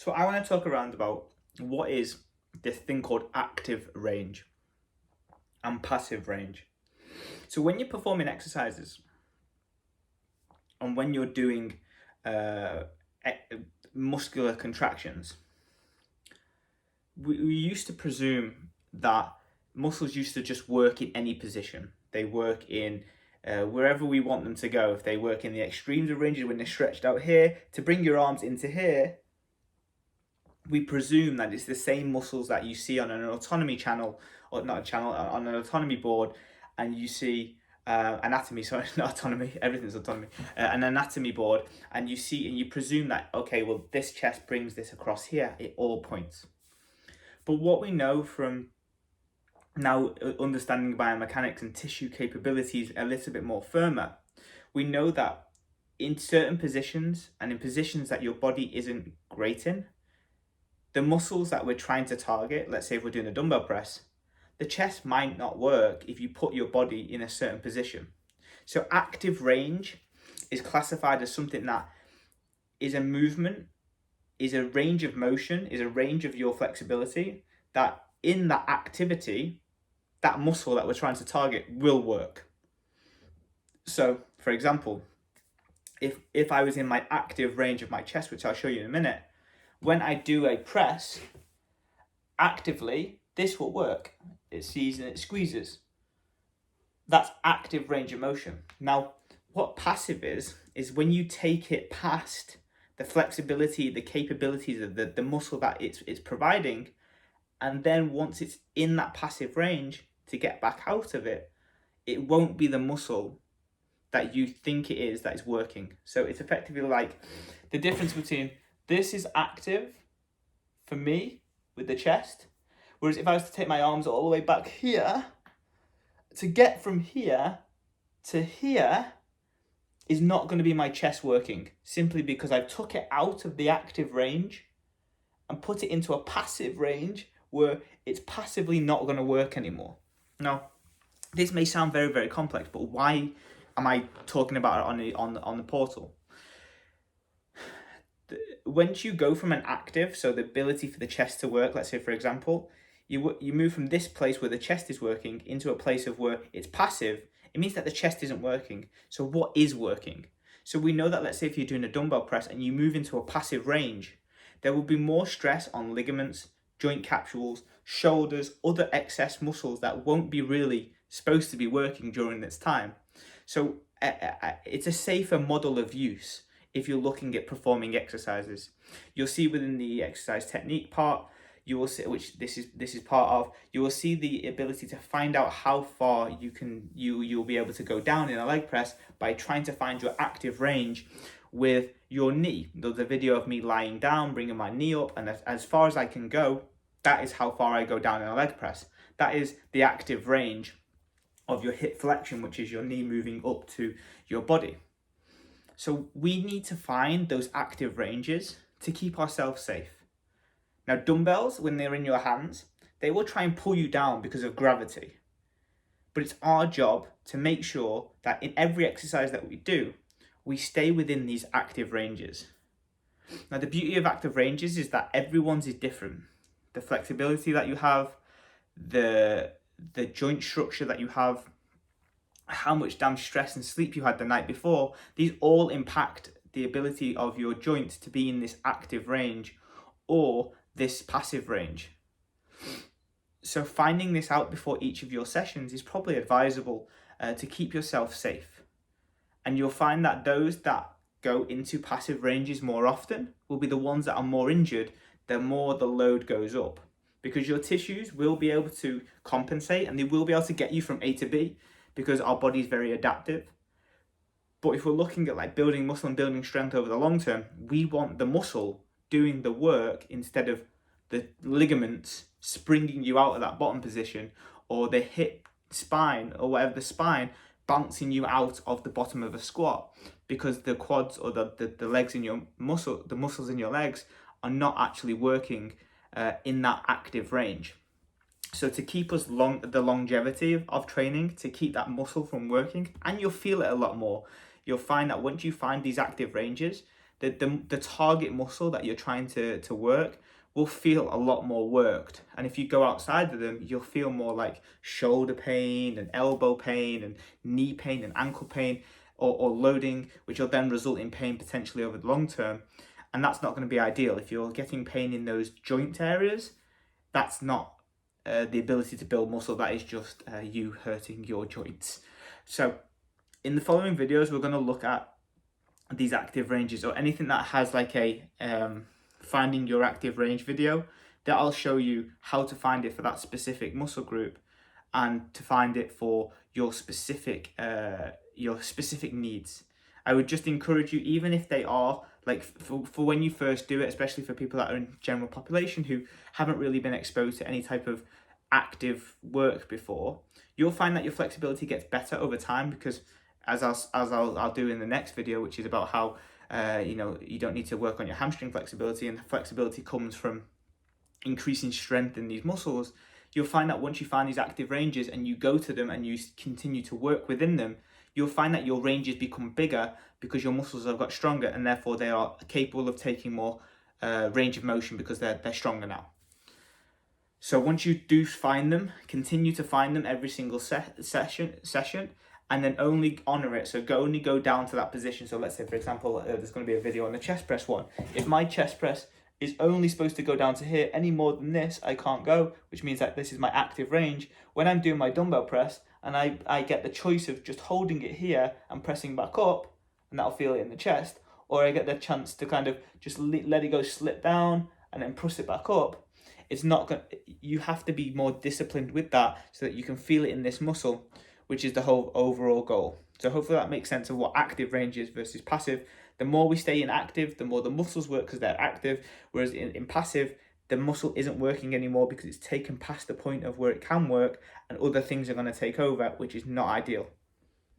So I want to talk around about what is this thing called active range and passive range. So when you're performing exercises and when you're doing uh, muscular contractions, we used to presume that muscles used to just work in any position. They work in wherever we want them to go. If they work in the extremes of ranges when they're stretched out here, to bring your arms into here, we presume that it's the same muscles that you see on an autonomy channel, or not a channel, on an autonomy board, and you see anatomy, sorry, not autonomy, everything's autonomy, an anatomy board, and you see and you presume that, okay, well, this chest brings this across here at all points. But what we know from now understanding biomechanics and tissue capabilities a little bit more firmer, we know that in certain positions and in positions that your body isn't great in, the muscles that we're trying to target, let's say if we're doing a dumbbell press, the chest might not work if you put your body in a certain position. So active range is classified as something that is a movement, is a range of motion, is a range of your flexibility, that in that activity, that muscle that we're trying to target will work. So, for example, if I was in my active range of my chest, which I'll show you in a minute, when I do a press, actively, this will work. It sees and it squeezes. That's active range of motion. Now, what passive is when you take it past the flexibility, the capabilities of the muscle that it's providing, and then once it's in that passive range, to get back out of it, it won't be the muscle that you think it is that is working. So it's effectively like the difference between this is active for me with the chest, whereas if I was to take my arms all the way back here, to get from here to here is not going to be my chest working, simply because I've took it out of the active range and put it into a passive range where it's passively not going to work anymore. Now, this may sound very, very complex, but why am I talking about it on the portal? Once you go from an active, so the ability for the chest to work, let's say for example, you move from this place where the chest is working into a place of where it's passive, it means that the chest isn't working. So what is working? So we know that, let's say if you're doing a dumbbell press and you move into a passive range, there will be more stress on ligaments, joint capsules, shoulders, other excess muscles that won't be really supposed to be working during this time. So it's a safer model of use if you're looking at performing exercises. You'll see within the exercise technique part, you will see, which this is part of, you will see the ability to find out how far you'll be able to go down in a leg press by trying to find your active range with your knee. There's a video of me lying down, bringing my knee up, and as far as I can go, that is how far I go down in a leg press. That is the active range of your hip flexion, which is your knee moving up to your body. So we need to find those active ranges to keep ourselves safe. Now, dumbbells, when they're in your hands, they will try and pull you down because of gravity. But it's our job to make sure that in every exercise that we do, we stay within these active ranges. Now, the beauty of active ranges is that everyone's is different. The flexibility that you have, the joint structure that you have, how much damn stress and sleep you had the night before, these all impact the ability of your joints to be in this active range or this passive range. So finding this out before each of your sessions is probably advisable to keep yourself safe. And you'll find that those that go into passive ranges more often will be the ones that are more injured the more the load goes up, because your tissues will be able to compensate and they will be able to get you from A to B, because our body is very adaptive. But if we're looking at like building muscle and building strength over the long term, we want the muscle doing the work instead of the ligaments springing you out of that bottom position, or the hip spine or whatever, the spine bouncing you out of the bottom of a squat, because the quads or the legs in your muscle, the muscles in your legs are not actually working in that active range. So to keep us the longevity of training, to keep that muscle from working, and you'll feel it a lot more. You'll find that once you find these active ranges, the target muscle that you're trying to work will feel a lot more worked. And if you go outside of them, you'll feel more like shoulder pain and elbow pain and knee pain and ankle pain, or loading, which will then result in pain potentially over the long term. And that's not going to be ideal. If you're getting pain in those joint areas, that's not the ability to build muscle. That is just you hurting your joints. So in the following videos, we're going to look at these active ranges, or anything that has like a finding your active range video, that I'll show you how to find it for that specific muscle group and to find it for your specific needs. I would just encourage you, even if they are like for when you first do it, especially for people that are in general population who haven't really been exposed to any type of active work before, you'll find that your flexibility gets better over time, because as I'll do in the next video, which is about how you don't need to work on your hamstring flexibility, and the flexibility comes from increasing strength in these muscles. You'll find that once you find these active ranges and you go to them and you continue to work within them, you'll find that your ranges become bigger because your muscles have got stronger, and therefore they are capable of taking more range of motion because they're stronger now. So once you do find them, continue to find them every single session, and then only honor it. So only go down to that position. So let's say, for example, there's going to be a video on the chest press one. If my chest press is only supposed to go down to here, any more than this, I can't go, which means that this is my active range. When I'm doing my dumbbell press, and I get the choice of just holding it here and pressing back up, and that'll feel it in the chest, or I get the chance to kind of just let it go, slip down, and then press it back up. It's not going. You have to be more disciplined with that so that you can feel it in this muscle, which is the whole overall goal. So hopefully that makes sense of what active range is versus passive. The more we stay in active, the more the muscles work because they're active, whereas in passive, the muscle isn't working anymore because it's taken past the point of where it can work, and other things are going to take over, which is not ideal.